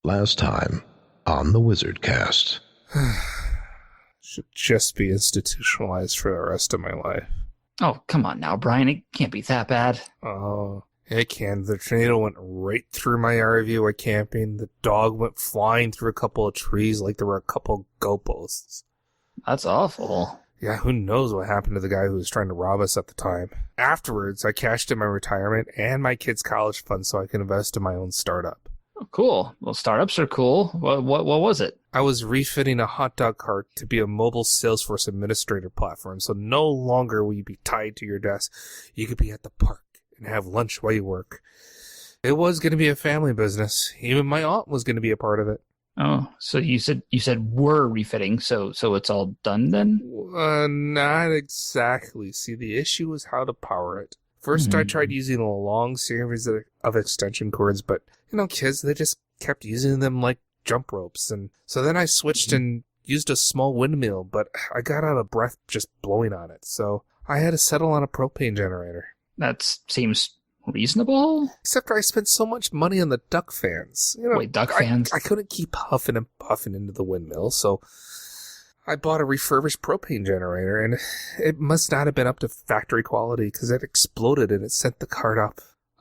Last time on the WizardCast. Should just be institutionalized for the rest of my life. Oh, come on now, Brian. It can't be that bad. Oh, it can. The tornado went right through my RV while camping. The dog went flying through a couple of trees like there were a couple of goalposts. That's awful. Yeah, who knows what happened to the guy who was trying to rob us at the time. Afterwards, I cashed in my retirement and my kids' college fund so I can invest in my own startup. Oh, cool. Well, startups are cool. What was it? I was refitting a hot dog cart to be a mobile Salesforce administrator platform, so no longer will you be tied to your desk. You could be at the park and have lunch while you work. It was going to be a family business. Even my aunt was going to be a part of it. Oh, so you said we're refitting, so it's all done then? Not exactly. See, the issue was how to power it. First, I tried using a long series of extension cords, but, kids, they just kept using them like jump ropes. And so then I switched and used a small windmill, but I got out of breath just blowing on it. So I had to settle on a propane generator. That seems reasonable. Except I spent so much money on the duck fans. Wait, duck fans? I couldn't keep huffing and puffing into the windmill, so I bought a refurbished propane generator, and it must not have been up to factory quality because it exploded and it sent the cart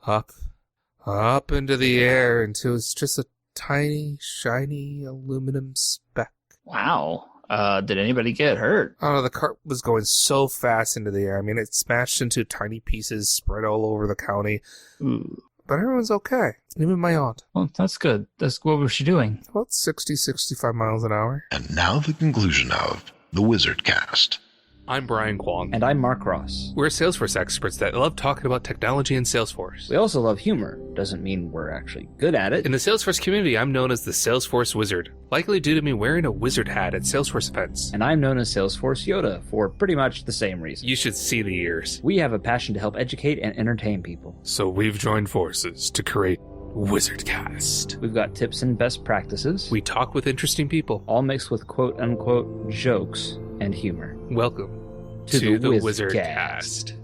up into the air until it was just a tiny, shiny aluminum speck. Wow. Did anybody get hurt? Oh, the cart was going so fast into the air. I mean, it smashed into tiny pieces spread all over the county. Ooh. But everyone's okay. Even my aunt. Well, that's good. What was she doing? About 65 miles an hour. And now the conclusion of the WizardCast. I'm Brian Kwong. And I'm Mark Ross. We're Salesforce experts that love talking about technology and Salesforce. We also love humor. Doesn't mean we're actually good at it. In the Salesforce community, I'm known as the Salesforce Wizard, likely due to me wearing a wizard hat at Salesforce events. And I'm known as Salesforce Yoda for pretty much the same reason. You should see the ears. We have a passion to help educate and entertain people. So we've joined forces to create WizardCast. We've got tips and best practices. We talk with interesting people. All mixed with quote-unquote jokes and humor. Welcome to the WizardCast.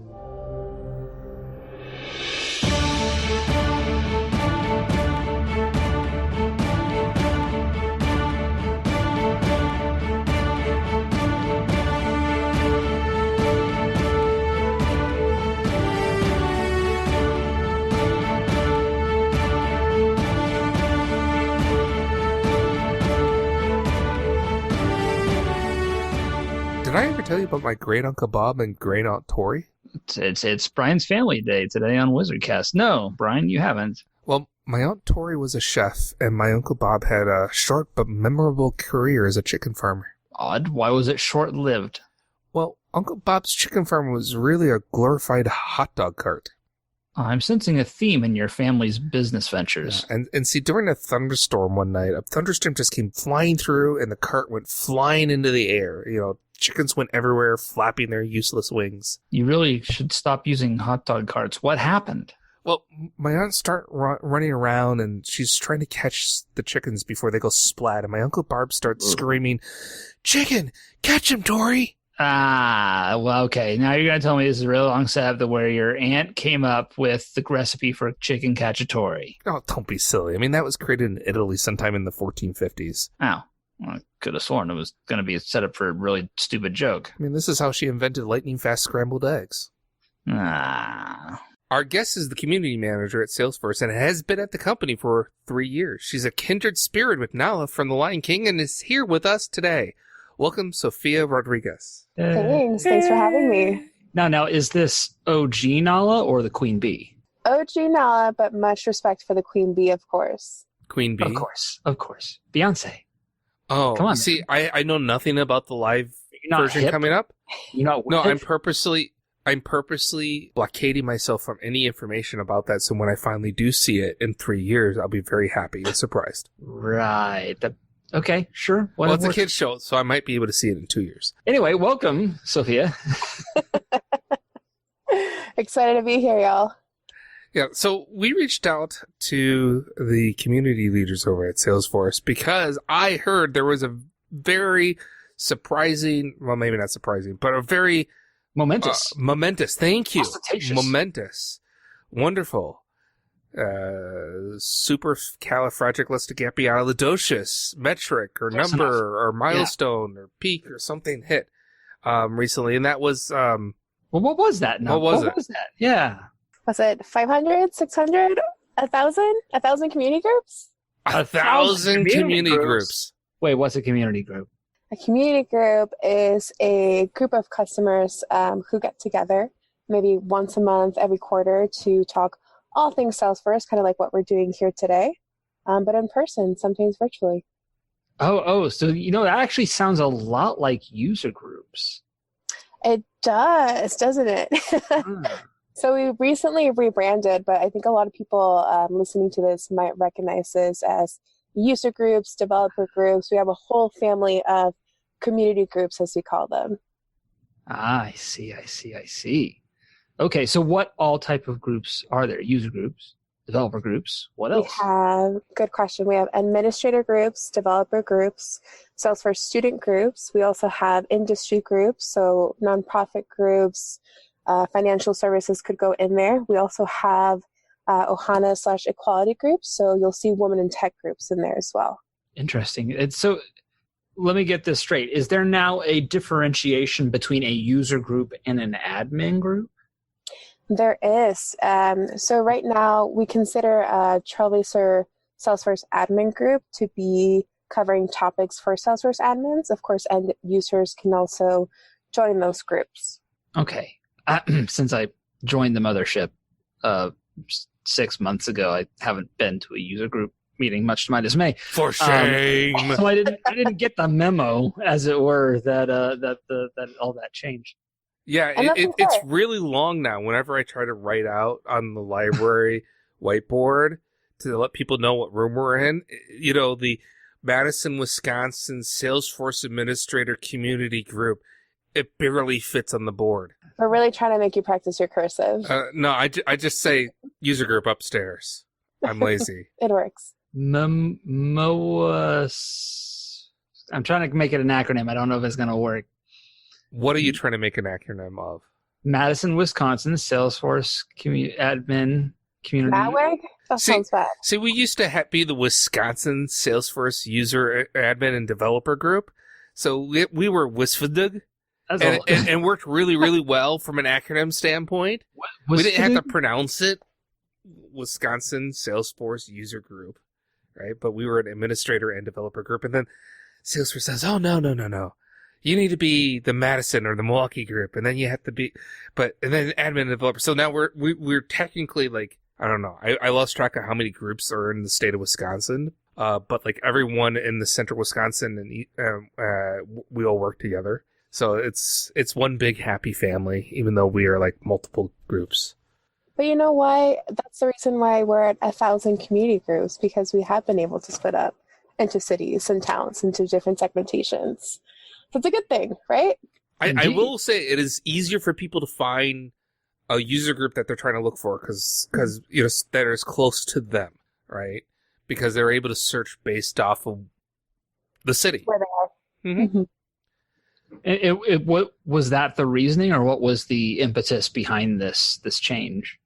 Did I ever tell you about my great Uncle Bob and great Aunt Tori? It's Brian's family day today on WizardCast. No, Brian, you haven't. Well, my Aunt Tori was a chef, and my Uncle Bob had a short but memorable career as a chicken farmer. Odd. Why was it short-lived? Well, Uncle Bob's chicken farm was really a glorified hot dog cart. I'm sensing a theme in your family's business ventures. Yeah, and see, during a thunderstorm one night, a thunderstorm just came flying through, and the cart went flying into the air. Chickens went everywhere, flapping their useless wings. You really should stop using hot dog carts. What happened? Well, my aunt started running around, and she's trying to catch the chickens before they go splat, and my Uncle Barb starts screaming, "Chicken! Catch him, Tori!" Ah, well, okay. Now you're going to tell me this is a really long setup where your aunt came up with the recipe for chicken cacciatore. Oh, don't be silly. I mean, that was created in Italy sometime in the 1450s. Oh. Well, I could have sworn it was going to be a setup for a really stupid joke. I mean, this is how she invented lightning-fast scrambled eggs. Ah. Our guest is the community manager at Salesforce and has been at the company for 3 years. She's a kindred spirit with Nala from The Lion King and is here with us today. Welcome, Sofia Rodriguez. Thanks for having me. Now, is this OG Nala or the Queen Bee? OG Nala, but much respect for the Queen Bee, of course. Queen Bee? Of course. Beyonce. Oh, come on. See, I know nothing about the live version hip? coming up. You're not No, hip? I'm purposely blockading myself from any information about that. So when I finally do see it in 3 years, I'll be very happy and surprised. Right. Okay, sure. Well, it's a kid's show, so I might be able to see it in 2 years. Anyway, welcome, Sophia. Excited to be here, y'all. Yeah, so we reached out to the community leaders over at Salesforce because I heard there was a very surprising, well, maybe not surprising, but a very momentous. Momentous. Thank you. Ostentatious. Momentous. Wonderful. supercalifragilisticexpialidocious metric or Close number or milestone or peak or something hit recently, and that was Well, what was that? What was it? that? Yeah. Was it 500, 600, 1,000? 1,000 community groups? 1,000 community groups. Wait, what's a community group? A community group is a group of customers who get together maybe once a month, every quarter, to talk all things Salesforce, kind of like what we're doing here today, but in person, sometimes virtually. So that actually sounds a lot like user groups. It does, doesn't it? So we recently rebranded, but I think a lot of people listening to this might recognize this as user groups, developer groups. We have a whole family of community groups, as we call them. I see. Okay, so what all type of groups are there? User groups, developer groups, what else? Good question. We have administrator groups, developer groups, Salesforce student groups. We also have industry groups, so nonprofit groups, financial services could go in there. We also have Ohana/equality groups, so you'll see women in tech groups in there as well. Interesting. So let me get this straight. Is there now a differentiation between a user group and an admin group? There is. So right now we consider a Trailblazer Salesforce admin group to be covering topics for Salesforce admins. Of course, end users can also join those groups. Okay. Since I joined the mothership 6 months ago, I haven't been to a user group meeting, much to my dismay. For shame. So I didn't get the memo, as it were, that all that changed. Yeah, it's really long now. Whenever I try to write out on the library whiteboard to let people know what room we're in, the Madison, Wisconsin Salesforce Administrator Community Group, it barely fits on the board. We're really trying to make you practice your cursive. No, I just say user group upstairs. I'm lazy. It works. I'm trying to make it an acronym. I don't know if it's going to work. What are you trying to make an acronym of? Madison, Wisconsin Salesforce Admin Community. Matwig? That sounds bad. See, we used to be the Wisconsin Salesforce User Admin and Developer Group. So we were WISFDG. And worked really, really well from an acronym standpoint. We didn't have to pronounce it. Wisconsin Salesforce User Group, right? But we were an administrator and developer group. And then Salesforce says, oh, no. You need to be the Madison or the Milwaukee group. And then you have to be, and then admin and developer. So now we're technically like, I don't know. I lost track of how many groups are in the state of Wisconsin. But like everyone in the central Wisconsin and we all work together. So it's one big happy family, even though we are like multiple groups. But you know why? That's the reason why we're at 1,000 community groups, because we have been able to split up into cities and towns, into different segmentations. So it's a good thing, right? I will say it is easier for people to find a user group that they're trying to look for because that is close to them, right? Because they're able to search based off of the city. Where they are. Mm-hmm. What was that the reasoning, or what was the impetus behind this change?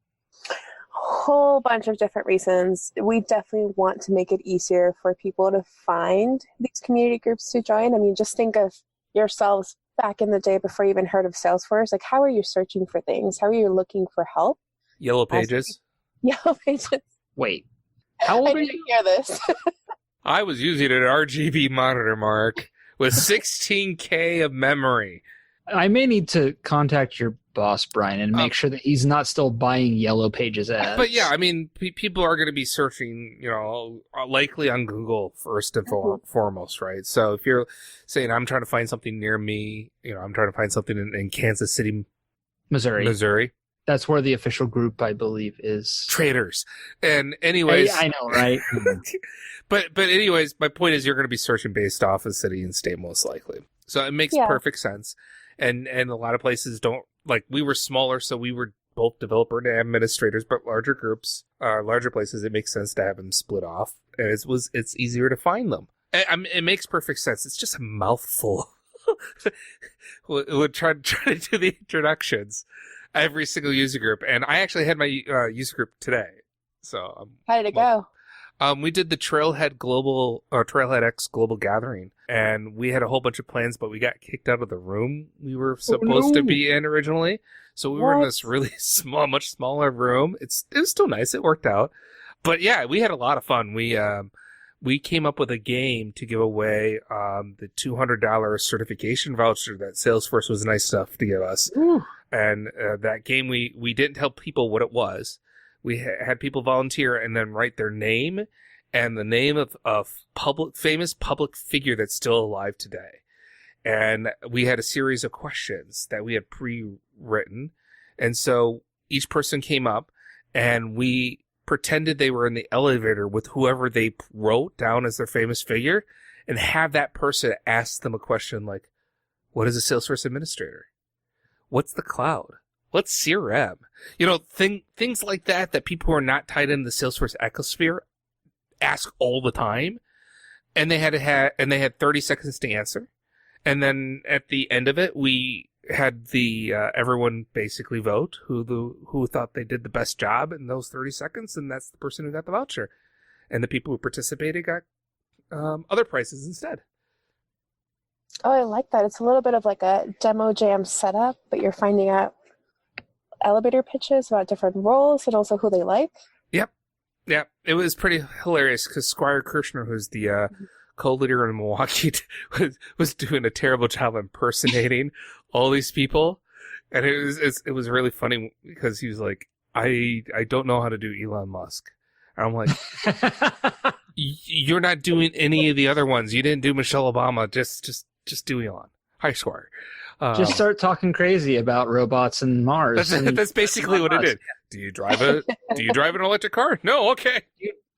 Whole bunch of different reasons. We definitely want to make it easier for people to find these community groups to join. I mean, just think of yourselves back in the day before you even heard of Salesforce. Like, how are you searching for things? How are you looking for help? Yellow Pages. Yellow Pages. Wait, how old I are didn't you? hear this. I was using an RGB monitor, Mark, with 16K of memory. I may need to contact your boss, Brian, and make sure that he's not still buying Yellow Pages ads. But yeah, I mean, people are going to be searching, likely on Google first and foremost, right? So if you're saying, I'm trying to find something near me, I'm trying to find something in Kansas City, Missouri. That's where the official group, I believe, is. Traders. And anyways. I know, right? But anyways, my point is you're going to be searching based off of city and state most likely. So it makes perfect sense. And a lot of places don't, like, we were smaller, so we were both developer and administrators, but larger groups, larger places, it makes sense to have them split off. And it's easier to find them. It makes perfect sense. It's just a mouthful. We'll try to do the introductions. Every single user group. And I actually had my user group today. So How did it go? we did the Trailhead X Global Gathering, and we had a whole bunch of plans, but we got kicked out of the room we were supposed to be in originally. So we were in this really small, much smaller room. It was still nice. It worked out. But yeah, we had a lot of fun. We came up with a game to give away the $200 certification voucher that Salesforce was nice enough to give us. Ooh. And that game, we didn't tell people what it was. We had people volunteer and then write their name and the name of a famous public figure that's still alive today. And we had a series of questions that we had pre-written. And so each person came up and we pretended they were in the elevator with whoever they wrote down as their famous figure and have that person ask them a question like, what is a Salesforce administrator? What's the cloud? What's CRM? Things like that people who are not tied into the Salesforce ecosphere ask all the time. And they had 30 seconds to answer. And then at the end of it, we had everyone basically vote who thought they did the best job in those 30 seconds, and that's the person who got the voucher. And the people who participated got other prizes instead. Oh, I like that. It's a little bit of like a demo jam setup, but you're finding out elevator pitches about different roles and also who they like. Yep. It was pretty hilarious because Squire Kirshner, who's the co-leader in Milwaukee, was doing a terrible job impersonating all these people. And it was really funny because he was like, I don't know how to do Elon Musk. And I'm like, you're not doing any of the other ones. You didn't do Michelle Obama. Just do Elon. Hi, Squire. Just start talking crazy about robots and Mars. That's basically what it did. Do you drive an electric car? No. Okay.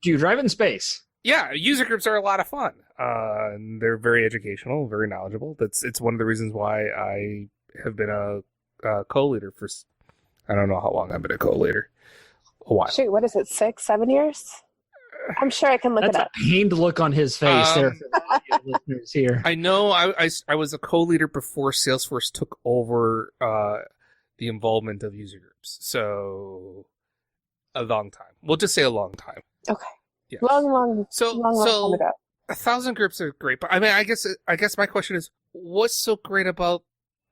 Do you drive in space? Yeah. User groups are a lot of fun. And they're very educational, very knowledgeable. It's one of the reasons why I have been a co-leader for, I don't know how long I've been a co-leader. A while. Shoot, what is it, 6, 7 years? I'm sure I can look it up. That's a pained look on his face there for the audio listeners here. I know I was a co-leader before Salesforce took over the involvement of user groups. So a long time. We'll just say a long time. Okay. Yes. Long time ago. 1,000 groups are great, but I mean, I guess my question is, what's so great about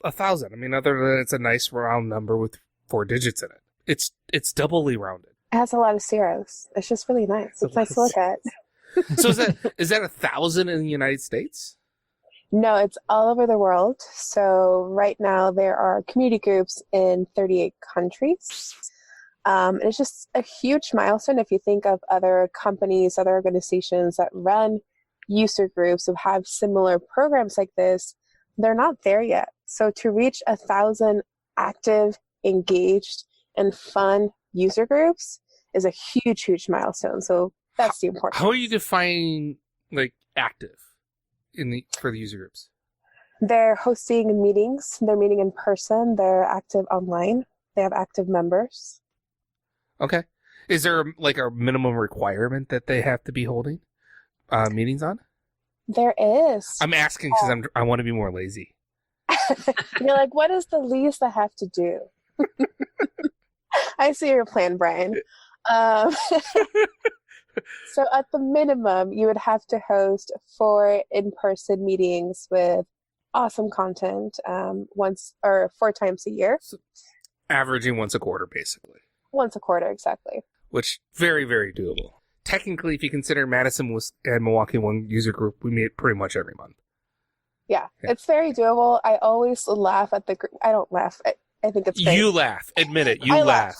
1,000? I mean, other than it's a nice round number with 4 digits in it. It's doubly rounded. It has a lot of zeros. It's just really nice. It's nice to look at. So is that 1,000 in the United States? No, it's all over the world. So right now there are community groups in 38 countries. It's just a huge milestone if you think of other companies, other organizations that run user groups who have similar programs like this. They're not there yet. So to reach 1,000 active, engaged, and fun user groups is a huge milestone. So that's the important. How are you defining like active for the user groups? They're hosting meetings. They're meeting in person. They're active online. They have active members. Okay. Is there like a minimum requirement that they have to be holding meetings on? There is. I'm asking because I want to be more lazy. You're like, what is the least I have to do? I see your plan, Brian. So at the minimum, you would have to host 4 in-person meetings with awesome content 4 times a year. So averaging once a quarter, basically. Once a quarter, exactly. Which, very, very doable. Technically, if you consider Madison and Milwaukee one user group, we meet pretty much every month. Yeah, it's very doable. I always laugh at the group. I don't laugh. I think it's great. You laugh. Admit it. You laugh.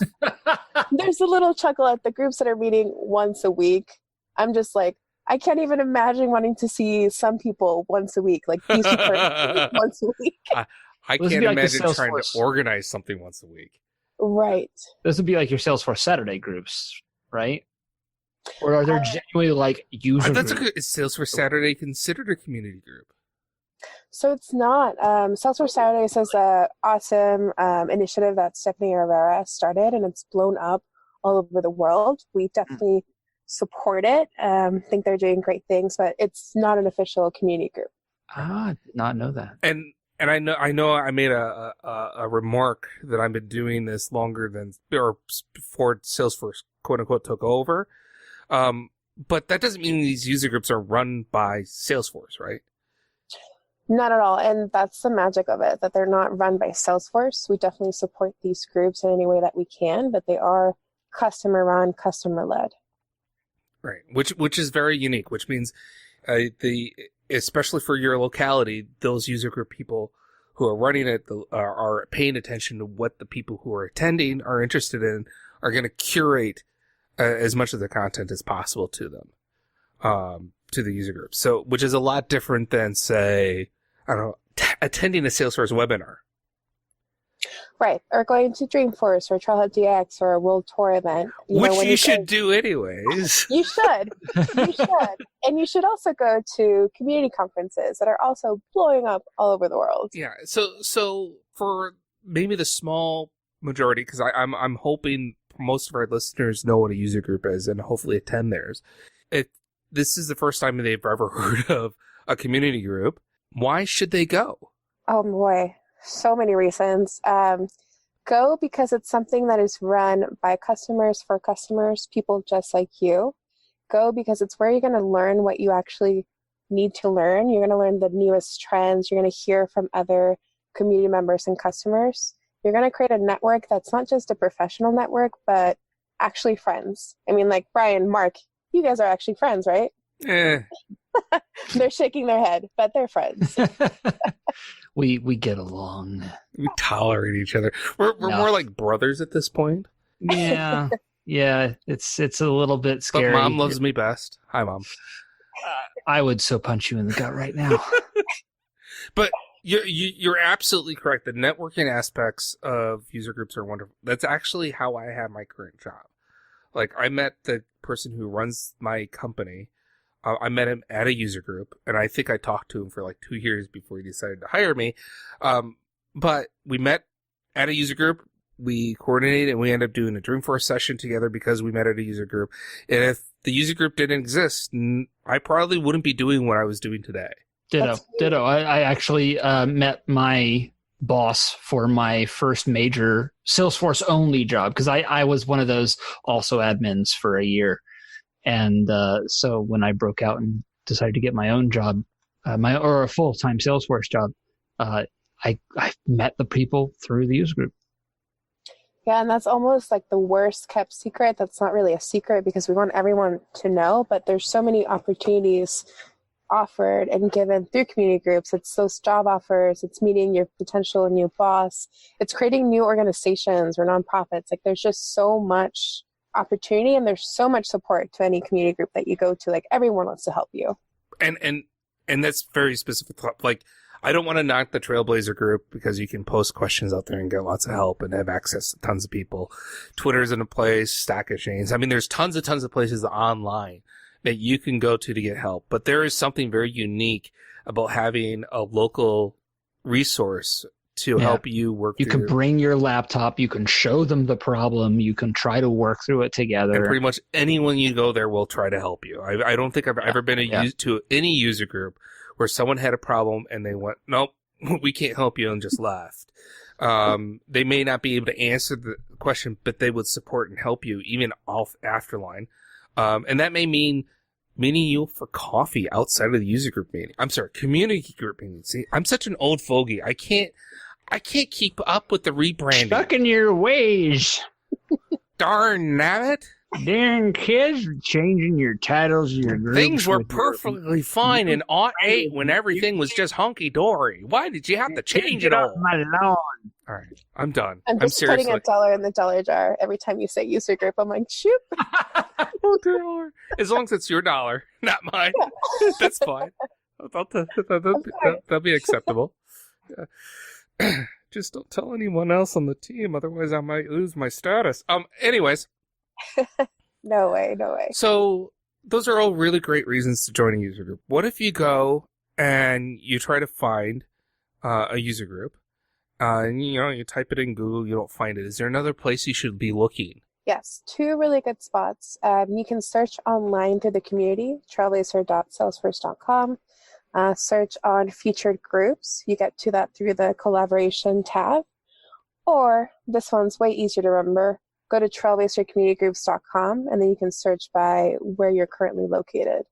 There's a little chuckle at the groups that are meeting once a week. I'm just like, I can't even imagine wanting to see some people once a week. Like these people are once a week. I can't imagine trying to organize something once a week. Right. Those would be like your Salesforce Saturday groups, right? Or are there genuinely like user groups? Is Salesforce Saturday considered a community group? So it's not. Salesforce Saturdays is an awesome initiative that Stephanie Rivera started, and it's blown up all over the world. We definitely support it. Think they're doing great things, but it's not an official community group. Ah, I did not know that. And I know I made a remark that I've been doing this longer than or before Salesforce quote unquote took over. But that doesn't mean these user groups are run by Salesforce, right? Not at all. And that's the magic of it, that they're not run by Salesforce. We definitely support these groups in any way that we can, but they are customer run, customer led. Right. Which is very unique, which means especially for your locality, those user group people who are running it are paying attention to what the people who are attending are interested in, are going to curate as much of the content as possible to them, to the user group. So, which is a lot different than, say, I don't know, attending a Salesforce webinar. Right. Or going to Dreamforce or Trailhead DX or a World Tour event. Which you should do anyways. You should. You should. And you should also go to community conferences that are also blowing up all over the world. Yeah. So for maybe the small majority, because I'm hoping most of our listeners know what a user group is and hopefully attend theirs. If this is the first time they've ever heard of a community group, why should they go? Oh boy, so many reasons. Go because it's something that is run by customers for customers, people just like you. Go because it's where you're going to learn what you actually need to learn. You're going to learn the newest trends. You're going to hear from other community members and customers. You're going to create a network that's not just a professional network, but actually friends. I mean, like Brian, Mark, you guys are actually friends, right? They're shaking their head, but they're friends. We get along. We tolerate each other. We're more like brothers at this point. Yeah. Yeah, it's a little bit scary. But Mom loves me best. Hi, Mom. I would so punch you in the gut right now. But you're absolutely correct. The networking aspects of user groups are wonderful. That's actually how I have my current job. Like, I met the person who runs my company. I met him at a user group, and I think I talked to him for like 2 years before he decided to hire me. But we met at a user group. We coordinated, and we ended up doing a Dreamforce session together because we met at a user group. And if the user group didn't exist, I probably wouldn't be doing what I was doing today. Ditto. I actually met my boss for my first major Salesforce only job, because I was one of those also admins for a year. And so when I broke out and decided to get my own job, or a full-time Salesforce job, I met the people through the user group. Yeah, and that's almost like the worst kept secret. That's not really a secret because we want everyone to know, but there's so many opportunities offered and given through community groups. It's those job offers, it's meeting your potential new boss, it's creating new organizations or nonprofits. Like, there's just so much opportunity and there's so much support to any community group that you go to. Like, everyone wants to help you. And that's very specific. Like, I don't want to knock the Trailblazer group because you can post questions out there and get lots of help and have access to tons of people. Twitter's in a place, Stack Exchange. I mean, there's tons of places online that you can go to get help. But there is something very unique about having a local resource to help you work through. You can bring your laptop, you can show them the problem, you can try to work through it together. And pretty much anyone you go there will try to help you. I don't think I've ever been to any user group where someone had a problem and they went, nope, we can't help you, and just left. They may not be able to answer the question, but they would support and help you even off afterline. And that may mean meeting you for coffee outside of the user group meeting. I'm sorry, community group meeting. See, I'm such an old fogey. I can't keep up with the rebranding. Stuck in your ways. Darn nabbit. Darn kids changing your titles of your groups. Things were perfectly fine in '08 when everything was just hunky-dory. Why did you have to change it all? My lawn. All right, I'm done. I'm just putting $1 in the dollar jar every time you say user group. I'm like, shoot. $1. As long as it's your dollar, not mine. Yeah. That's fine. That'll be acceptable. Yeah. Just don't tell anyone else on the team, otherwise I might lose my status. Anyways. No way. So those are all really great reasons to join a user group. What if you go and you try to find a user group, and you type it in Google, you don't find it? Is there another place you should be looking? Yes, 2 really good spots. You can search online through the community, trailblazer.salesforce.com. Search on featured groups. You get to that through the collaboration tab. Or this one's way easier to remember. go to trailblazercommunitygroups.com, and then you can search by where you're currently located.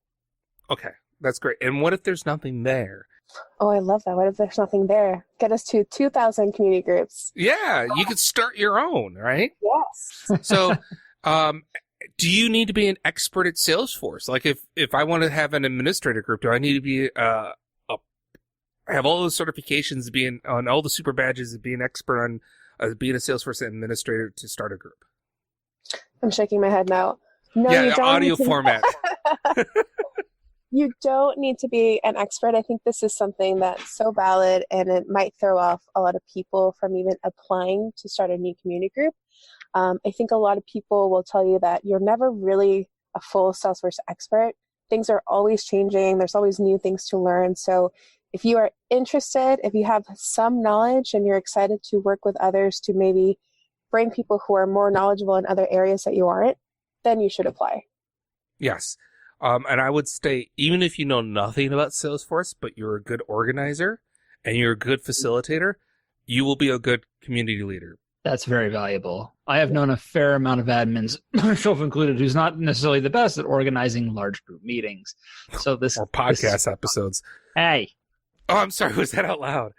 Okay, that's great. And what if there's nothing there? Oh, I love that. What if there's nothing there? Get us to 2,000 community groups. Yeah, you could start your own, right? Yes. So, do you need to be an expert at Salesforce? Like, if I want to have an administrator group, do I need to be have all those certifications, being on all the super badges, be an expert on being a Salesforce administrator to start a group? I'm shaking my head now. No, yeah, you the don't audio need to... format. You don't need to be an expert. I think this is something that's so valid, and it might throw off a lot of people from even applying to start a new community group. I think a lot of people will tell you that you're never really a full Salesforce expert. Things are always changing. There's always new things to learn. So if you are interested, if you have some knowledge and you're excited to work with others to maybe bring people who are more knowledgeable in other areas that you aren't, then you should apply. Yes. And I would say, even if you know nothing about Salesforce, but you're a good organizer and you're a good facilitator, you will be a good community leader. That's very valuable. I have known a fair amount of admins, myself included, who's not necessarily the best at organizing large group meetings. So this or podcast episodes. Hey. Oh, I'm sorry. Was that out loud?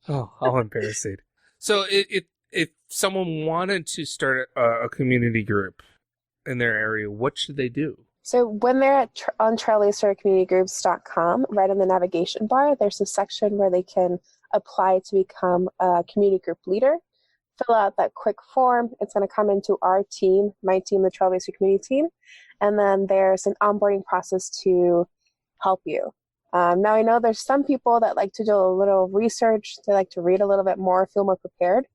Oh, how embarrassing. So if someone wanted to start a community group in their area, what should they do? So when they're on trailblazercommunitygroups.com, right in the navigation bar, there's a section where they can apply to become a community group leader. Fill out that quick form. It's going to come into our team, my team, the Trailblazer community team. And then there's an onboarding process to help you. Now, I know there's some people that like to do a little research. They like to read a little bit more, feel more prepared.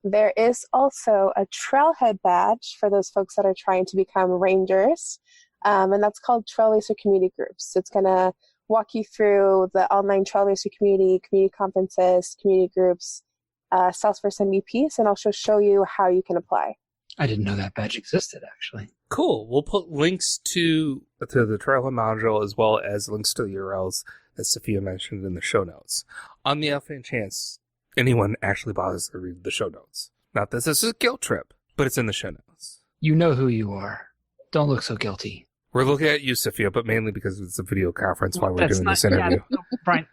There is also a Trailhead badge for those folks that are trying to become rangers. And that's called Trailblazer Community Groups. It's going to walk you through the online Trailblazer community conferences, community groups, Salesforce MVPs, and also show you how you can apply. I didn't know that badge existed, actually. Cool. We'll put links to the Trailhead module as well as links to the URLs that Sofia mentioned in the show notes. On the off chance anyone actually bothers to read the show notes. Not that this is a guilt trip, but it's in the show notes. You know who you are. Don't look so guilty. We're looking at you, Sofia, but mainly because it's a video conference while we're doing this interview. Yeah, Brian.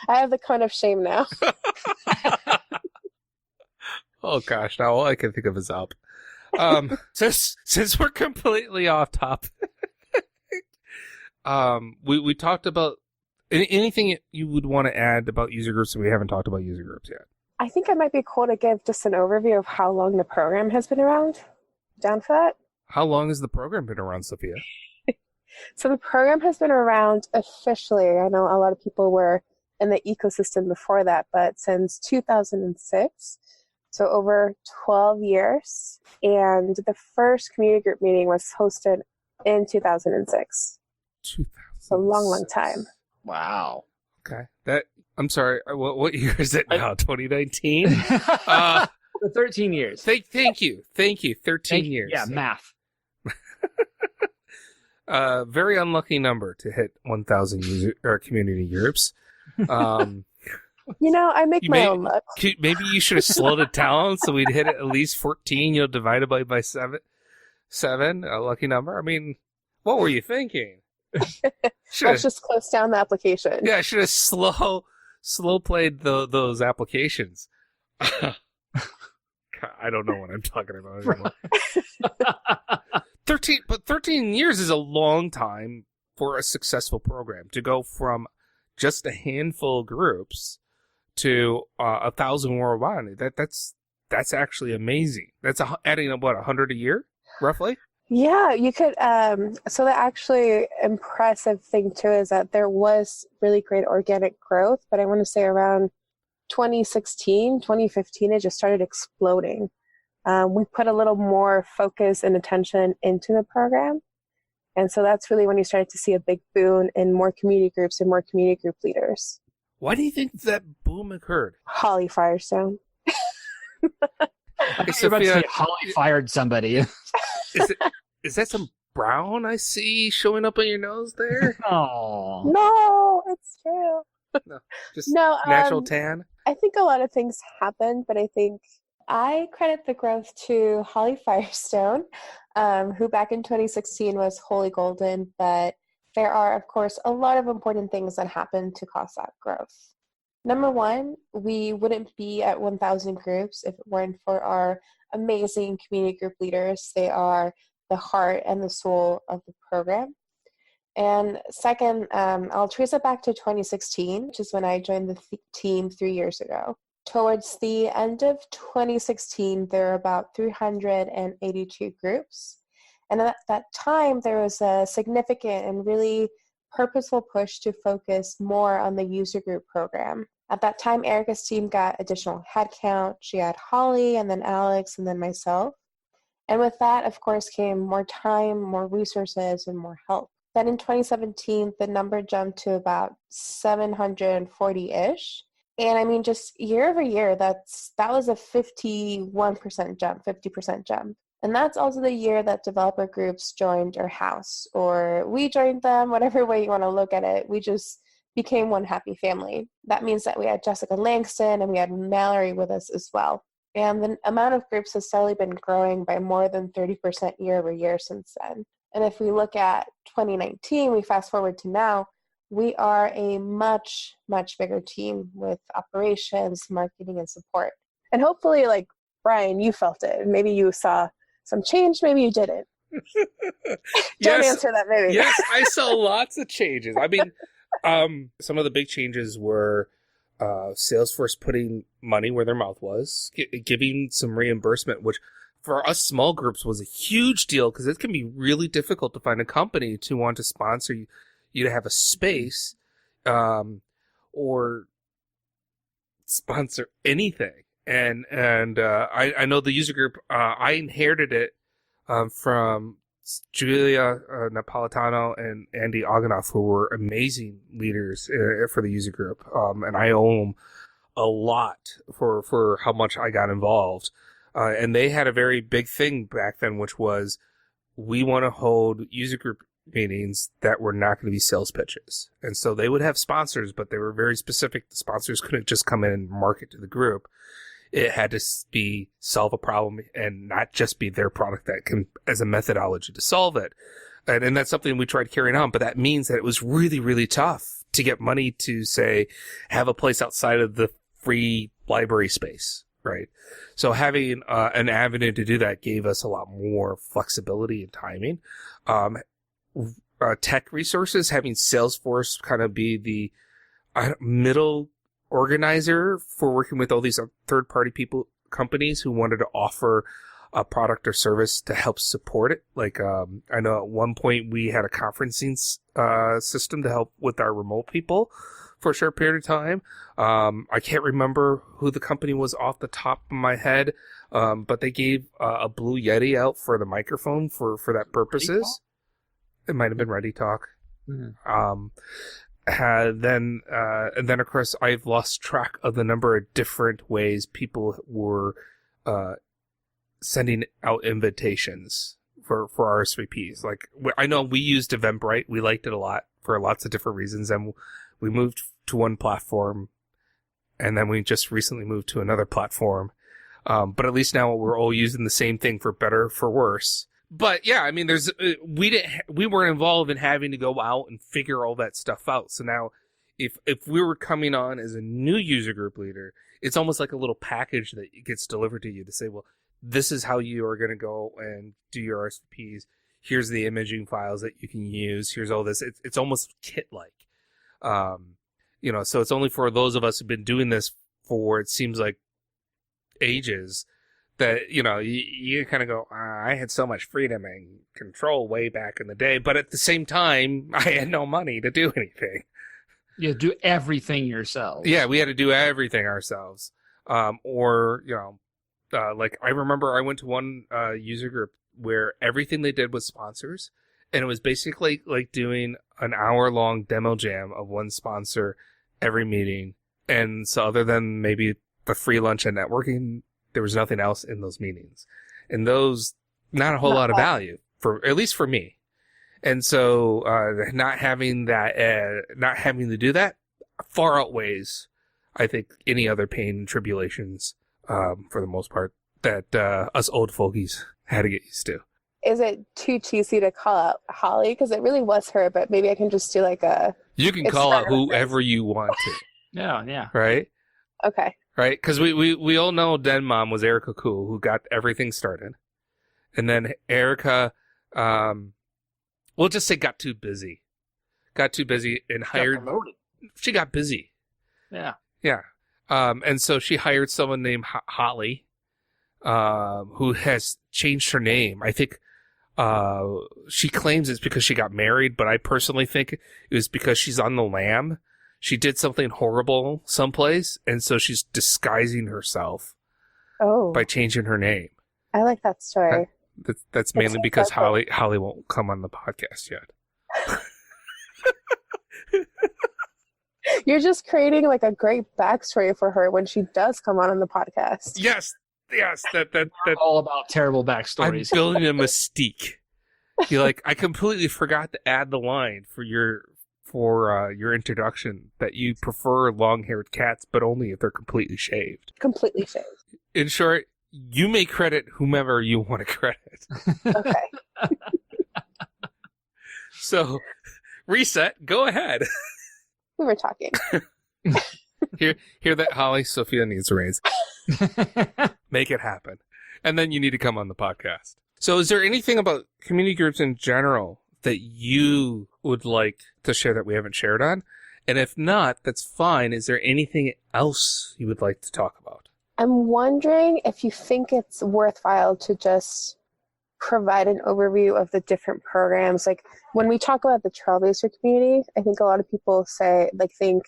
I have the cone of shame now. Oh gosh, now all I can think of is up. Since we're completely off topic, we talked about anything you would want to add about user groups, and we haven't talked about user groups yet. I think it might be cool to give just an overview of how long the program has been around. Down for that? How long has the program been around, Sofia? So the program has been around officially. I know a lot of people were in the ecosystem before that, but since 2006, so over 12 years. And the first community group meeting was hosted in 2006. 2006. So a long, long time. Wow. Okay. I'm sorry. What year is it now? 2019? 13 years. Thank you. 13 years. Yeah, math. Very unlucky number to hit 1,000 community groups. I make my own luck. Maybe you should have slowed it down so we'd hit at least 14. Divide it by 7. A lucky number. I mean, what were you thinking? Let's just close down the application. Yeah, I should have slow played those applications. I don't know what I'm talking about anymore. 13 years is a long time for a successful program to go from just a handful of groups to 1,000 worldwide. That's actually amazing. That's adding up, 100 a year, roughly? Yeah, you could. So the actually impressive thing too is that there was really great organic growth, but I want to say around 2016, 2015, it just started exploding. We put a little more focus and attention into the program. And so that's really when you started to see a big boom in more community groups and more community group leaders. Why do you think that boom occurred? Holly Firestone. I was about to say Holly fired somebody. Is that some brown I see showing up on your nose there? Oh. No, it's true. No, just natural tan? I think a lot of things happened, but I think I credit the growth to Holly Firestone, who back in 2016 was wholly golden, but there are, of course, a lot of important things that happened to cause that growth. Number one, we wouldn't be at 1,000 groups if it weren't for our amazing community group leaders. They are the heart and the soul of the program. And second, I'll trace it back to 2016, which is when I joined the team 3 years ago. Towards the end of 2016, there were about 382 groups. And at that time, there was a significant and really purposeful push to focus more on the user group program. At that time, Erica's team got additional headcount. She had Holly, and then Alex, and then myself. And with that, of course, came more time, more resources, and more help. Then in 2017, the number jumped to about 740-ish. And I mean, just year over year, that was a 51% jump, 50% jump. And that's also the year that developer groups joined our house, or we joined them, whatever way you want to look at it. We just became one happy family. That means that we had Jessica Langston and we had Mallory with us as well. And the amount of groups has steadily been growing by more than 30% year over year since then. And if we look at 2019, we fast forward to now, we are a much, much bigger team with operations, marketing, and support. And hopefully, like, Brian, you felt it. Maybe you saw some change, maybe you didn't. Don't answer that, maybe. Yes, I saw lots of changes. I mean, some of the big changes were Salesforce putting money where their mouth was, giving some reimbursement, which for us small groups was a huge deal because it can be really difficult to find a company to want to sponsor you to have a space or sponsor anything. And I know the user group, I inherited it from Julia Napolitano and Andy Oganoff, who were amazing leaders for the user group. And I owe them a lot for how much I got involved. And they had a very big thing back then, which was we want to hold user group meetings that were not going to be sales pitches. And so they would have sponsors, but they were very specific. The sponsors couldn't just come in and market to the group. It had to be solve a problem and not just be their product that can as a methodology to solve it. And that's something we tried carrying on, but that means that it was really, really tough to get money to, say, have a place outside of the free library space, right? So having an avenue to do that gave us a lot more flexibility and timing. Tech resources, having Salesforce kind of be the middle organizer for working with all these third-party companies who wanted to offer a product or service to help support it. Like, I know at one point we had a conferencing system to help with our remote people for a short period of time. I can't remember who the company was off the top of my head, but they gave a Blue Yeti out for the microphone for that purposes. It might have been Ready Talk. Mm-hmm. And then of course I've lost track of the number of different ways people were sending out invitations for RSVPs. Like, I know we used Eventbrite. We liked it a lot for lots of different reasons, and we moved to one platform, and then we just recently moved to another platform. But at least now we're all using the same thing, for better, for worse. But yeah, I mean, we weren't involved in having to go out and figure all that stuff out. So now, if we were coming on as a new user group leader, it's almost like a little package that gets delivered to you to say, well, this is how you are going to go and do your RSVPs. Here's the imaging files that you can use. Here's all this. It's almost kit-like. So it's only for those of us who've been doing this for, it seems like, ages, that, you kind of go, I had so much freedom and control way back in the day, but at the same time, I had no money to do anything. You do everything yourself. Yeah, we had to do everything ourselves. Like, I remember I went to one user group where everything they did was sponsors, and it was basically like doing an hour-long demo jam of one sponsor every meeting. And so other than maybe the free lunch and networking, there was nothing else in those meetings. And those, not a whole lot of value, at least for me. And so not having to do that far outweighs, I think, any other pain and tribulations for the most part, that us old fogies had to get used to. Is it too cheesy to call out Holly? Because it really was her, but maybe I can just do like a... You can call out whoever you want to. Yeah. Right? Okay. Right? Because we all know Den Mom was Erica Cool, who got everything started. And then Erica, we'll just say got too busy. Got too busy and hired... She got busy. Yeah. Yeah. And so she hired someone named Holly, who has changed her name. I think she claims it's because she got married, but I personally think it was because she's on the lam. She did something horrible someplace, and so she's disguising herself by changing her name. I like that story. That's mainly because Holly won't come on the podcast yet. You're just creating like a great backstory for her when she does come on the podcast. Yes, that all about terrible backstories. I'm building a mystique. I completely forgot to add the line for your introduction that you prefer long-haired cats, but only if they're completely shaved. Completely shaved. In short, you may credit whomever you want to credit. Okay. So, reset. Go ahead. We were talking. Hear that, Holly? Sophia needs a raise. Make it happen. And then you need to come on the podcast. So is there anything about community groups in general that you would like to share that we haven't shared on? And if not, that's fine. Is there anything else you would like to talk about? I'm wondering if you think it's worthwhile to just provide an overview of the different programs. Like when we talk about the Trailblazer community, I think a lot of people think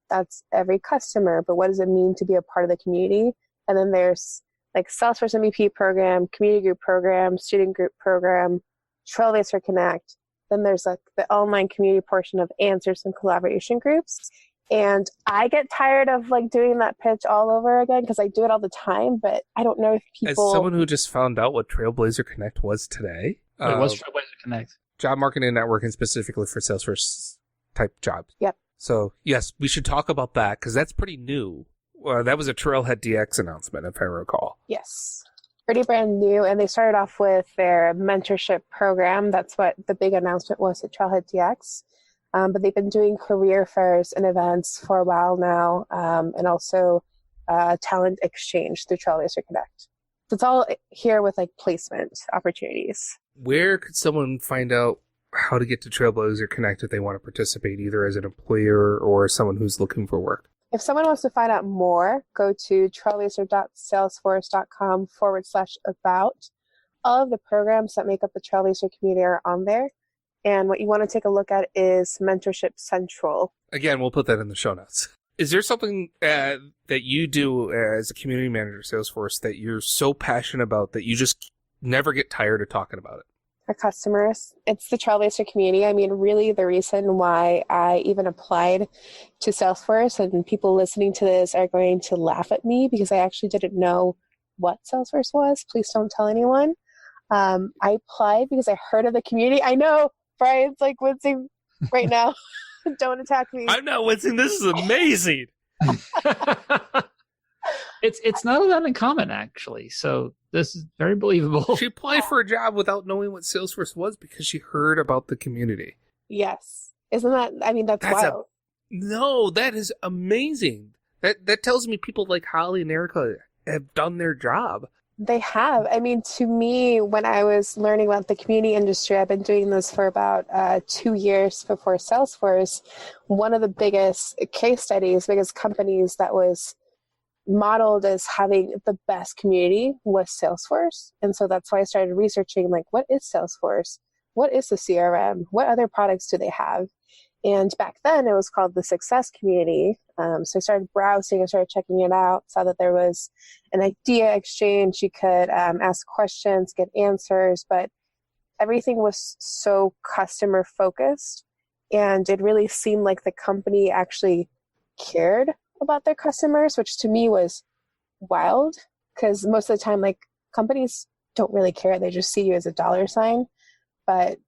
that's every customer, but what does it mean to be a part of the community? And then there's like Salesforce MVP program, community group program, student group program, Trailblazer Connect. Then there's like the online community portion of answers and collaboration groups. And I get tired of like doing that pitch all over again because I do it all the time, but I don't know if people... As someone who just found out what Trailblazer Connect was today... what's Trailblazer Connect? Job marketing networking specifically for Salesforce type jobs. Yep. So, yes, we should talk about that because that's pretty new. That was a Trailhead DX announcement, if I recall. Yes. Pretty brand new. And they started off with their mentorship program. That's what the big announcement was at Trailhead DX. But they've been doing career fairs and events for a while now, and also talent exchange through Trailblazer Connect. So it's all here with like placement opportunities. Where could someone find out how to get to Trailblazer Connect if they want to participate, either as an employer or someone who's looking for work? If someone wants to find out more, go to trailblazer.salesforce.com/about. All of the programs that make up the Trailblazer community are on there. And what you want to take a look at is Mentorship Central. Again, we'll put that in the show notes. Is there something that you do as a community manager at Salesforce that you're so passionate about that you just never get tired of talking about it? Our customers. It's the Trailblazer community. I mean, really the reason why I even applied to Salesforce, and people listening to this are going to laugh at me because I actually didn't know what Salesforce was. Please don't tell anyone. I applied because I heard of the community. I know Brian's like wincing right now. Don't attack me. I'm not wincing. This is amazing. It's not that uncommon, actually. So this is very believable. She applied for a job without knowing what Salesforce was because she heard about the community. Yes. Isn't that, I mean, that's wild. No, that is amazing. That tells me people like Holly and Erica have done their job. They have. I mean, to me, when I was learning about the community industry, I've been doing this for about 2 years before Salesforce. One of the biggest case studies, biggest companies that was modeled as having the best community was Salesforce. And so that's why I started researching, like, what is Salesforce? What is the CRM? What other products do they have? And back then it was called the Success Community. So I started browsing, I started checking it out, saw that there was an idea exchange. You could ask questions, get answers, but everything was so customer focused. And it really seemed like the company actually cared about their customers, which to me was wild because most of the time, like, companies don't really care. They just see you as a dollar sign. But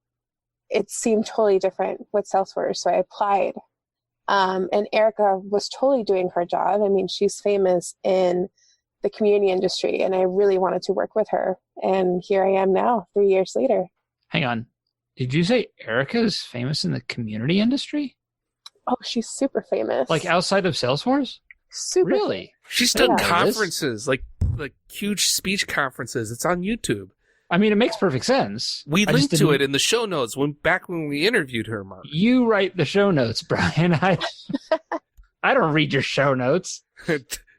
it seemed totally different with Salesforce. So I applied. And Erica was totally doing her job. I mean, she's famous in the community industry, and I really wanted to work with her. And here I am now, 3 years later. Hang on. Did you say Erica's famous in the community industry? Oh, she's super famous. Like outside of Salesforce? Super Really? She's done Yeah. conferences, like huge speech conferences. It's on YouTube. I mean, it makes perfect sense. We I just linked to didn't- it in the show notes back when we interviewed her, Mark. You write the show notes, Brian. I don't read your show notes.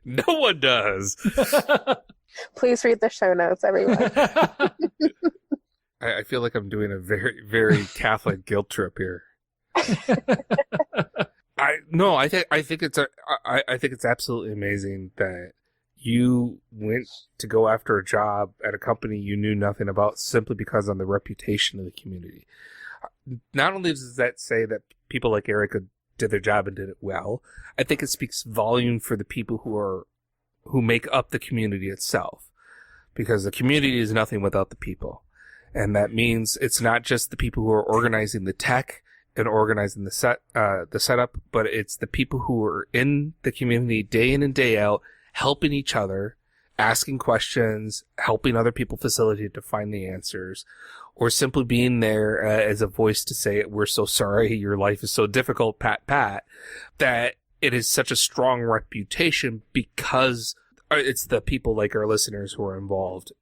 No one does. Please read the show notes, everyone. I feel like I'm doing a very, very Catholic guilt trip here. I think it's absolutely amazing that you went to go after a job at a company you knew nothing about simply because of the reputation of the community. Not only does that say that people like Erica did their job and did it well, I think it speaks volume for the people who make up the community itself, because the community is nothing without the people. And that means it's not just the people who are organizing the tech and organizing the setup, but it's the people who are in the community day in and day out, helping each other, asking questions, helping other people facilitate to find the answers, or simply being there as a voice to say, we're so sorry, your life is so difficult, pat, that it is such a strong reputation because it's the people like our listeners who are involved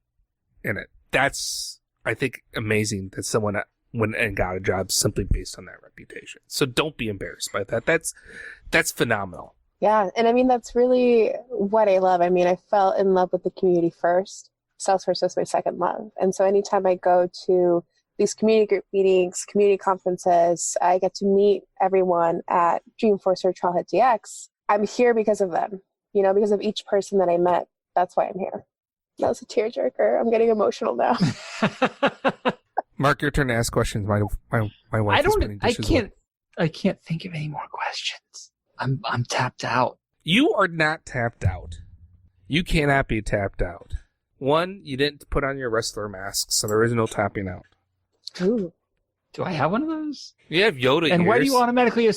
in it. That's, I think, amazing that someone went and got a job simply based on that reputation. So don't be embarrassed by that. That's phenomenal. Yeah, and I mean, that's really what I love. I mean, I fell in love with the community first. Salesforce was my second love. And so anytime I go to these community group meetings, community conferences, I get to meet everyone at Dreamforce or Trailhead DX. I'm here because of them, because of each person that I met. That's why I'm here. That was a tearjerker. I'm getting emotional now. Mark, your turn to ask questions. My wife is putting dishes I can't think of any more questions. I'm tapped out. You are not tapped out. You cannot be tapped out. One, you didn't put on your wrestler mask, so there is no tapping out. Ooh. Do I have one of those? You have Yoda And ears. why do you automatically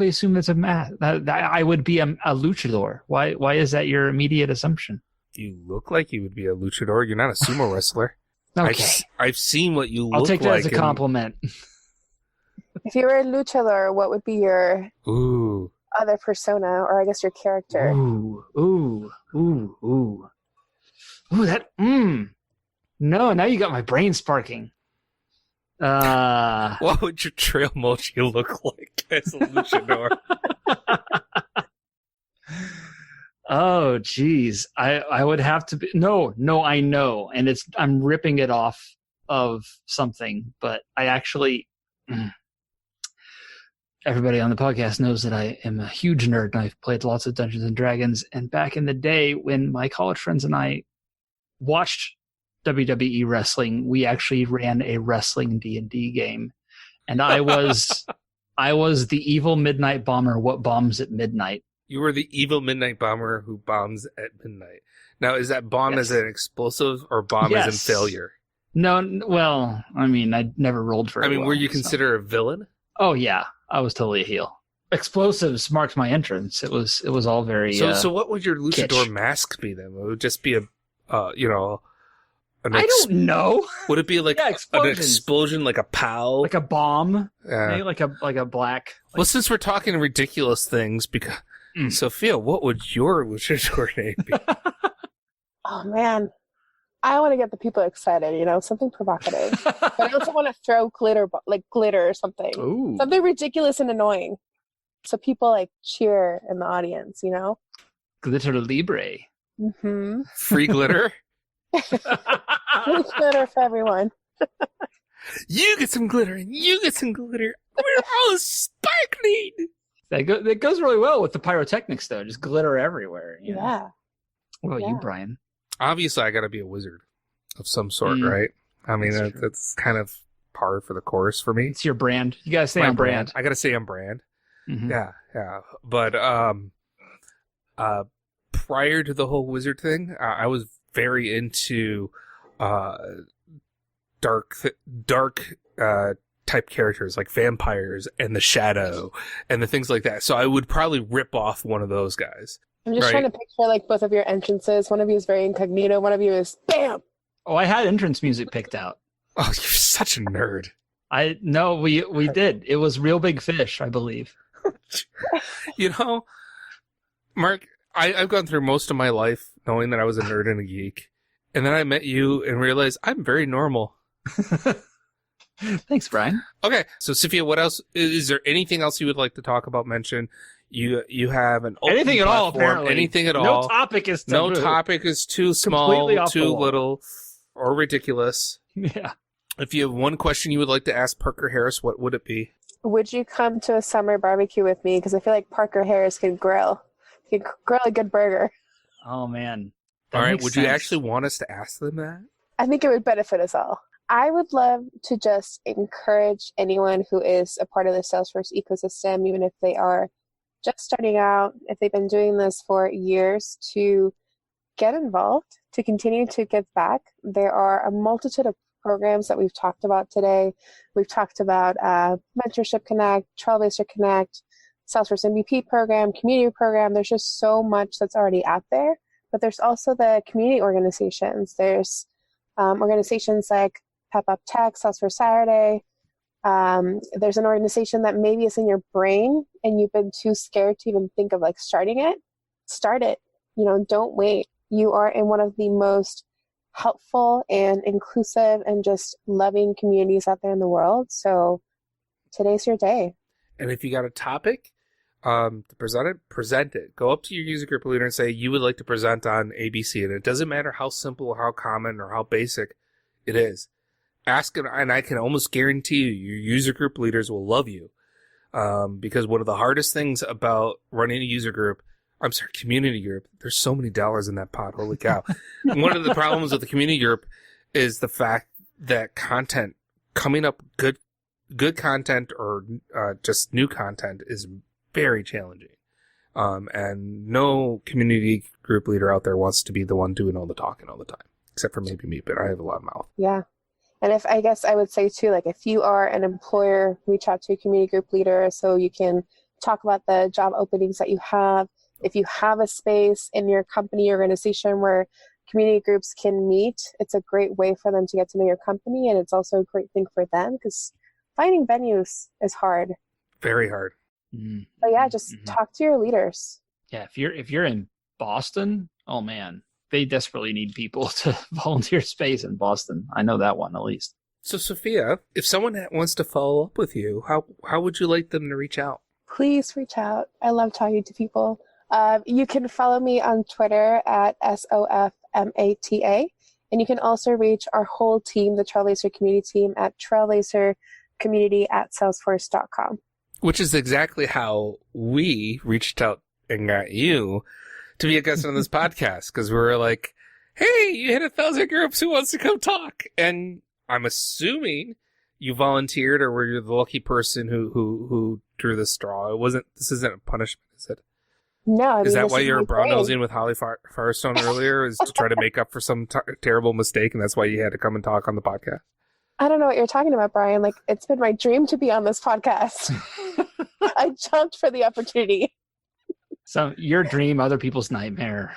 assume that's a mask? That I would be a luchador. Why is that your immediate assumption? You look like you would be a luchador. You're not a sumo wrestler. Okay. I've seen what you look like. I'll take that as a compliment. If you were a luchador, what would be your Ooh. other persona, or I guess your character? Ooh. No, now you got my brain sparking. What would your trail mochi look like as a luchador? Oh, geez. I would have to be... No, I know. And I'm ripping it off of something, but I actually... Everybody on the podcast knows that I am a huge nerd and I've played lots of Dungeons and Dragons. And back in the day when my college friends and I watched WWE wrestling, we actually ran a wrestling D&D game. And I was the evil midnight bomber. What bombs at midnight? You were the evil midnight bomber who bombs at midnight. Now, is that bomb as an explosive or bomb as in failure? No, well, I mean, I never rolled for it. Were you considered a villain? Oh, yeah. I was totally a heel. Explosives marked my entrance. It was all very So what would your luchador kitsch. mask be then? It would just be I don't know. Would it be like an explosion, like a pow? Like a bomb? Maybe like a black... Well, since we're talking ridiculous things, because Sophia, what would your luchador name be? Oh, man. I want to get the people excited, something provocative. But I also want to throw glitter or something. Ooh. Something ridiculous and annoying. So people cheer in the audience, Glitter Libre. Mm-hmm. Free glitter? Free glitter for everyone. You get some glitter and you get some glitter. We're all sparkling. That goes really well with the pyrotechnics, though. Just glitter everywhere. Yeah. What about you, Brian? Obviously, I got to be a wizard of some sort, right? I mean, that's kind of par for the course for me. It's your brand. You got to stay on brand. I got to stay on brand. Mm-hmm. Yeah. But prior to the whole wizard thing, I was very into dark type characters like vampires and the shadow and the things like that. So I would probably rip off one of those guys. I'm just Right. trying to picture like both of your entrances. One of you is very incognito. One of you is BAM! Oh, I had entrance music picked out. Oh, you're such a nerd. No, we did. It was Real Big Fish, I believe. You know, Mark, I've gone through most of my life knowing that I was a nerd and a geek. And then I met you and realized I'm very normal. Thanks, Brian. Okay, so Sophia, what else? Is there anything else you would like to talk about, mention? You have an open Anything at all, platform, apparently. anything at No all. topic is No taboo. topic is too Completely small, off the too wall. little, or ridiculous. Yeah. If you have one question you would like to ask Parker Harris, what would it be? Would you come to a summer barbecue with me? Because I feel like Parker Harris can grill. He can grill a good burger. Oh, man. That All right, makes would you sense. actually want us to ask them that? I think it would benefit us all. I would love to just encourage anyone who is a part of the Salesforce ecosystem, even if they are just starting out, if they've been doing this for years, to get involved, to continue to give back. There are a multitude of programs that we've talked about today. We've talked about Mentorship Connect, Trailblazer Connect, Salesforce MVP program, community program. There's just so much that's already out there. But there's also the community organizations. There's organizations like Pep Up Tech, Salesforce Saturday. There's an organization that maybe is in your brain and you've been too scared to even think of like starting it. Start it. Don't wait. You are in one of the most helpful and inclusive and just loving communities out there in the world. So today's your day. And if you got a topic to present it. Go up to your user group leader and say you would like to present on ABC. And it doesn't matter how simple or how common or how basic it is. Ask it, and I can almost guarantee you your user group leaders will love you. Because one of the hardest things about running a community group, there's so many dollars in that pot. Holy cow. One of the problems with the community group is the fact that content, coming up good content or just new content is very challenging. And no community group leader out there wants to be the one doing all the talking all the time, except for maybe me, but I have a lot of mouth. Yeah. And I guess I would say too, like if you are an employer, reach out to a community group leader so you can talk about the job openings that you have. If you have a space in your company organization where community groups can meet, it's a great way for them to get to know your company. And it's also a great thing for them because finding venues is hard. Very hard. But yeah, just talk to your leaders. Yeah, if you're in Boston, oh man, they desperately need people to volunteer space in Boston. I know that one at least. So Sophia, if someone wants to follow up with you, how would you like them to reach out? Please reach out. I love talking to people. You can follow me on Twitter at SOFMATA. And you can also reach our whole team, the Trailblazer community team, at trailblazercommunity@salesforce.com. Which is exactly how we reached out and got you to be a guest on this podcast. Because we were like, hey, you hit 1,000 groups. Who wants to come talk? And I'm assuming you volunteered or were you the lucky person who drew the straw. This isn't a punishment, is it? No. Is that why you were brown-nosing with Holly Firestone earlier? Is to try to make up for some terrible mistake, and that's why you had to come and talk on the podcast? I don't know what you're talking about, Brian. Like, it's been my dream to be on this podcast. I jumped for the opportunity. So your dream, other people's nightmare.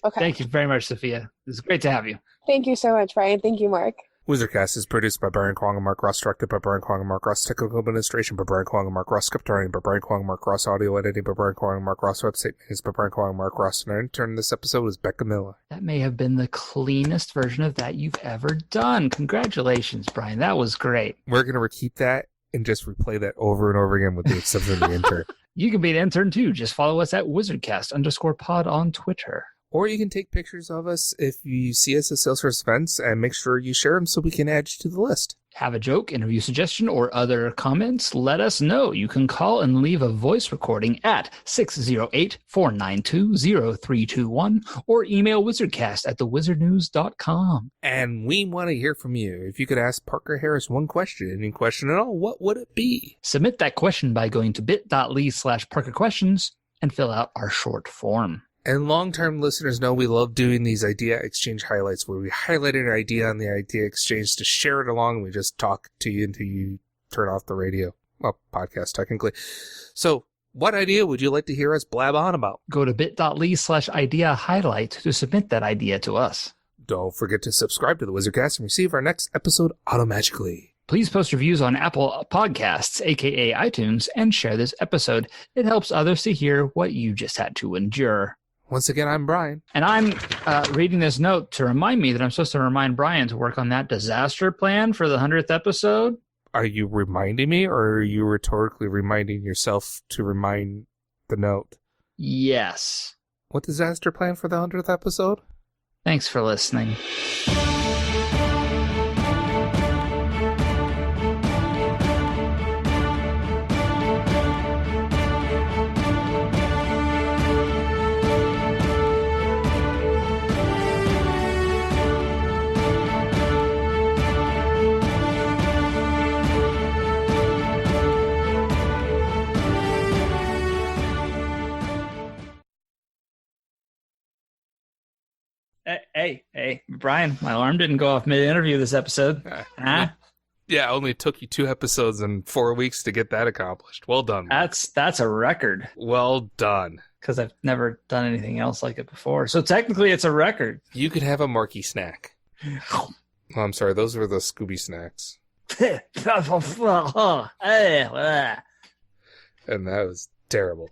Okay. Thank you very much, Sophia. It's great to have you. Thank you so much, Brian. Thank you, Mark. WizardCast is produced by Brian Kwong and Mark Ross, directed by Brian Kwong and Mark Ross, technical administration by Brian Kwong and Mark Ross, script writing by Brian Kwong and Mark Ross, audio editing by Brian Kwong and Mark Ross, website maintenance by Brian Kwong and Mark Ross, and our intern this episode was Becca Miller. That may have been the cleanest version of that you've ever done. Congratulations, Brian. That was great. We're going to repeat that and just replay that over and over again with the exception of the intern. You can be an intern too. Just follow us at WizardCast_pod on Twitter. Or you can take pictures of us if you see us at Salesforce events and make sure you share them so we can add you to the list. Have a joke, interview suggestion, or other comments? Let us know. You can call and leave a voice recording at 608-492-0321 or email wizardcast@thewizardnews.com. And we want to hear from you. If you could ask Parker Harris one question, any question at all, what would it be? Submit that question by going to bit.ly/ParkerQuestions and fill out our short form. And long-term listeners know we love doing these idea exchange highlights where we highlight an idea on the idea exchange to share it along. We just talk to you until you turn off the radio. Well, podcast, technically. So What idea would you like to hear us blab on about? Go to bit.ly/idea highlight to submit that idea to us. Don't forget to subscribe to the WizardCast and receive our next episode automagically. Please post reviews on Apple Podcasts, aka iTunes, and share this episode. It helps others to hear what you just had to endure. Once again, I'm Brian. And I'm reading this note to remind me that I'm supposed to remind Brian to work on that disaster plan for the 100th episode. Are you reminding me, or are you rhetorically reminding yourself to remind the note? Yes. What disaster plan for the 100th episode? Thanks for listening. Hey, Brian, my alarm didn't go off mid-interview this episode. Huh? Yeah, only took you 2 episodes and 4 weeks to get that accomplished. Well done. That's a record. Well done. Because I've never done anything else like it before. So technically it's a record. You could have a Marky snack. Oh, I'm sorry. Those were the Scooby snacks. And that was terrible.